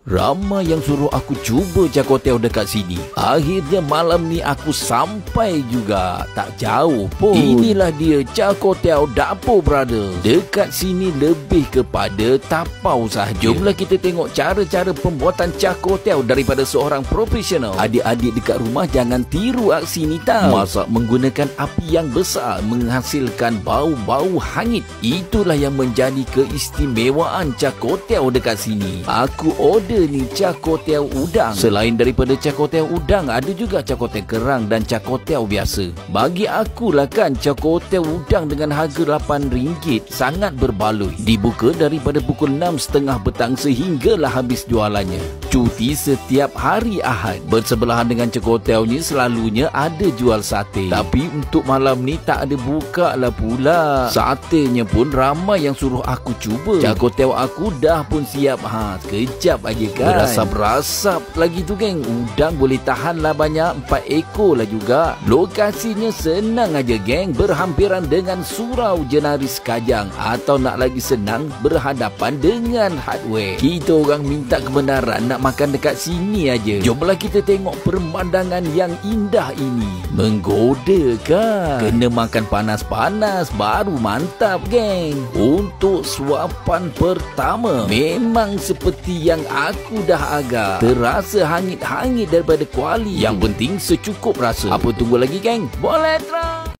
Ramai yang suruh aku cuba Char-Kway-Teow dekat sini. Akhirnya malam ni aku sampai juga. Tak jauh pun. Inilah dia Char-Kway-Teow Dapur Brother. Dekat sini lebih kepada tapau sahaja. Jomlah kita tengok cara-cara pembuatan Char-Kway-Teow daripada seorang profesional. Adik-adik dekat rumah jangan tiru aksi ni tau. Masak menggunakan api yang besar menghasilkan bau-bau hangit. Itulah yang menjadi keistimewaan Char-Kway-Teow dekat sini. Aku order ni Char-Kway-Teow udang. Selain daripada Char-Kway-Teow udang, ada juga Char-Kway-Teow kerang dan Char-Kway-Teow biasa. Bagi akulah kan, Char-Kway-Teow udang dengan harga RM8 sangat berbaloi. Dibuka daripada pukul 6.30 petang sehinggalah habis jualannya. Cuti setiap hari Ahad. Bersebelahan dengan Char-Kway-Teow ni selalunya ada jual sate. Tapi untuk malam ni tak ada buka lah pula. Satenya pun ramai yang suruh aku cuba. Char-Kway-Teow aku dah pun siap. Kejap aja kan. Berasap-rasap lagi tu geng. Udang boleh tahan lah banyak, 4 ekor lah juga. Lokasinya senang aja geng. Berhampiran dengan Surau Jenaris Kajang. Atau nak lagi senang, berhadapan dengan Hardware. Kita orang minta kebenaran nak makan dekat sini aja. Jomlah kita tengok pemandangan yang indah ini. Menggoda kan? Kena makan panas-panas baru mantap geng. Untuk suapan pertama, memang seperti yang aku dah agak. Terasa hangit-hangit daripada kuali. Yang penting secukup rasa. Apa tunggu lagi geng? Boleh terus.